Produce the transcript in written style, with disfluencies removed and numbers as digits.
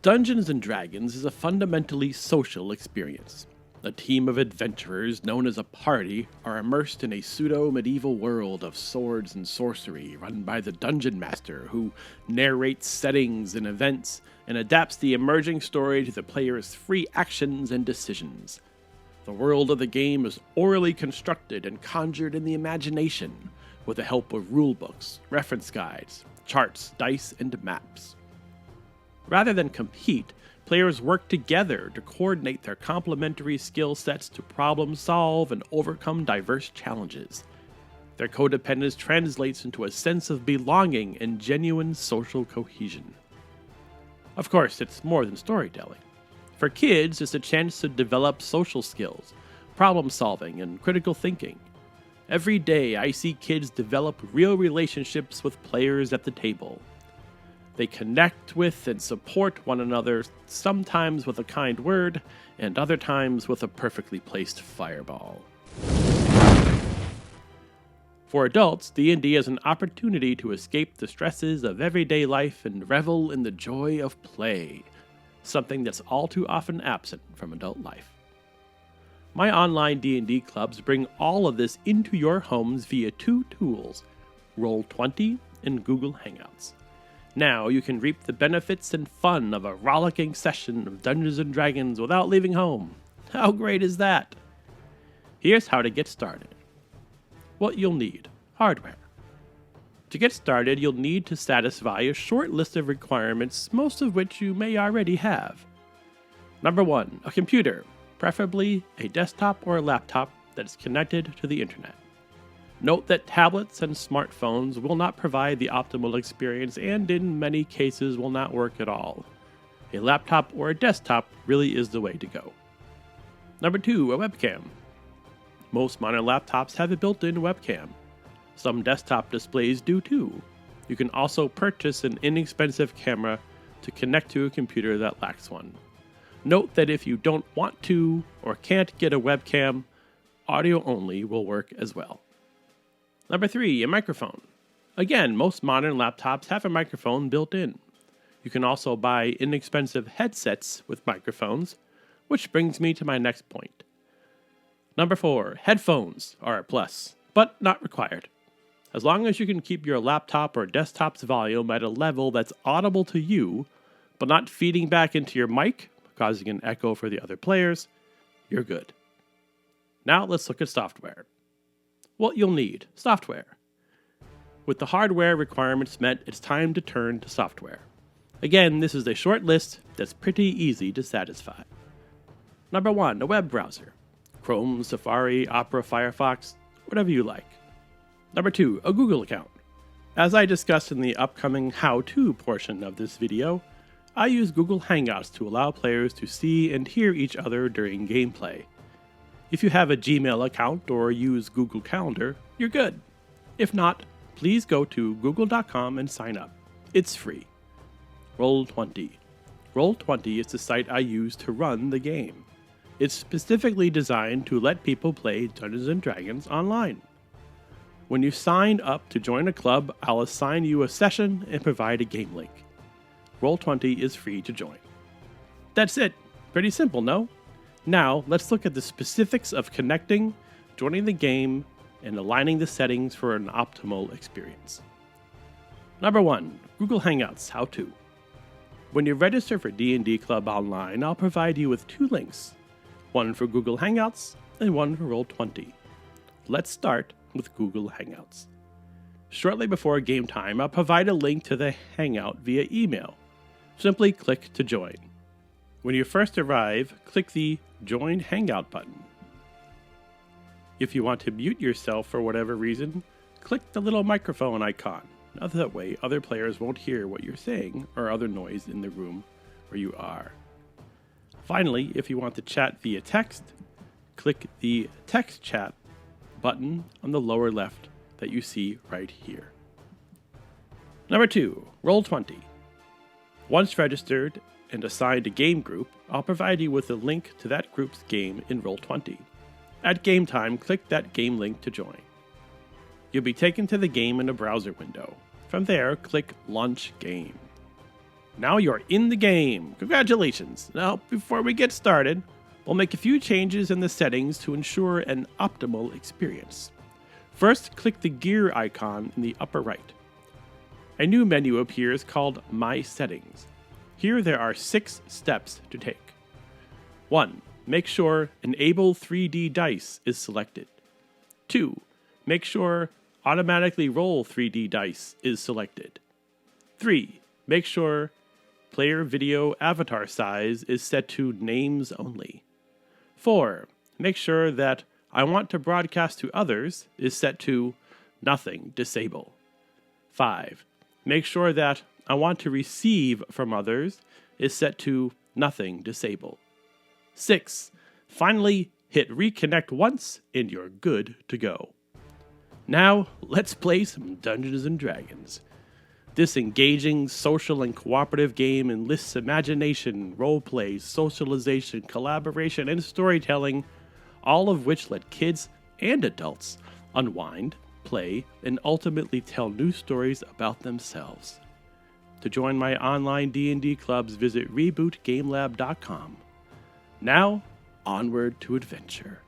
Dungeons & Dragons is a fundamentally social experience. A team of adventurers known as a party are immersed in a pseudo-medieval world of swords and sorcery run by the Dungeon Master, who narrates settings and events and adapts the emerging story to the player's free actions and decisions. The world of the game is orally constructed and conjured in the imagination, with the help of rulebooks, reference guides, charts, dice, and maps. Rather than compete, players work together to coordinate their complementary skill sets to problem solve and overcome diverse challenges. Their codependence translates into a sense of belonging and genuine social cohesion. Of course, it's more than storytelling. For kids, it's a chance to develop social skills, problem solving, and critical thinking. Every day, I see kids develop real relationships with players at the table. They connect with and support one another, sometimes with a kind word, and other times with a perfectly placed fireball. For adults, D&D is an opportunity to escape the stresses of everyday life and revel in the joy of play, something that's all too often absent from adult life. My online D&D clubs bring all of this into your homes via two tools, Roll20 and Google Hangouts. Now you can reap the benefits and fun of a rollicking session of Dungeons & Dragons without leaving home. How great is that? Here's how to get started. What you'll need: hardware. To get started, you'll need to satisfy a short list of requirements, most of which you may already have. Number 1, a computer, preferably a desktop or a laptop that is connected to the internet. Note that tablets and smartphones will not provide the optimal experience and in many cases will not work at all. A laptop or a desktop really is the way to go. Number 2, a webcam. Most modern laptops have a built-in webcam. Some desktop displays do too. You can also purchase an inexpensive camera to connect to a computer that lacks one. Note that if you don't want to or can't get a webcam, audio only will work as well. Number 3, a microphone. Again, most modern laptops have a microphone built in. You can also buy inexpensive headsets with microphones, which brings me to my next point. Number 4, headphones are a plus, but not required. As long as you can keep your laptop or desktop's volume at a level that's audible to you, but not feeding back into your mic, causing an echo for the other players, you're good. Now let's look at software. What you'll need: software. With the hardware requirements met, it's time to turn to software. Again, this is a short list that's pretty easy to satisfy. Number 1, a web browser. Chrome, Safari, Opera, Firefox, whatever you like. Number 2, a Google account. As I discussed in the upcoming how-to portion of this video, I use Google Hangouts to allow players to see and hear each other during gameplay. If you have a Gmail account or use Google Calendar, you're good. If not, please go to google.com and sign up. It's free. Roll20. Roll20 is the site I use to run the game. It's specifically designed to let people play Dungeons & Dragons online. When you sign up to join a club, I'll assign you a session and provide a game link. Roll20 is free to join. That's it. Pretty simple, no? Now, let's look at the specifics of connecting, joining the game, and aligning the settings for an optimal experience. Number 1, Google Hangouts How-To. When you register for D&D Club online, I'll provide you with 2 links, one for Google Hangouts and one for Roll20. Let's start with Google Hangouts. Shortly before game time, I'll provide a link to the Hangout via email. Simply click to join. When you first arrive, click the Join Hangout button. If you want to mute yourself for whatever reason, click the little microphone icon. That way, other players won't hear what you're saying or other noise in the room where you are. Finally, if you want to chat via text, click the Text Chat button on the lower left that you see right here. Number 2, Roll20. Once registered and assigned a game group, I'll provide you with a link to that group's game in Roll20. At game time, click that game link to join. You'll be taken to the game in a browser window. From there, click Launch Game. Now you're in the game. Congratulations. Now, before we get started, we'll make a few changes in the settings to ensure an optimal experience. First, click the gear icon in the upper right. A new menu appears called My Settings. Here there are 6 steps to take. 1. Make sure Enable 3D Dice is selected. 2. Make sure Automatically Roll 3D Dice is selected. 3. Make sure Player Video Avatar Size is set to Names Only. 4. Make sure that I Want to Broadcast to Others is set to Nothing Disable. 5. Make sure that I Want to Receive from Others is set to Nothing Disable. 6. Finally, hit reconnect once and you're good to go. Now, let's play some Dungeons & Dragons. This engaging, social, and cooperative game enlists imagination, roleplay, socialization, collaboration, and storytelling, all of which let kids and adults unwind, play, and ultimately tell new stories about themselves. To join my online D&D clubs, visit rebootgamelab.com. Now, onward to adventure.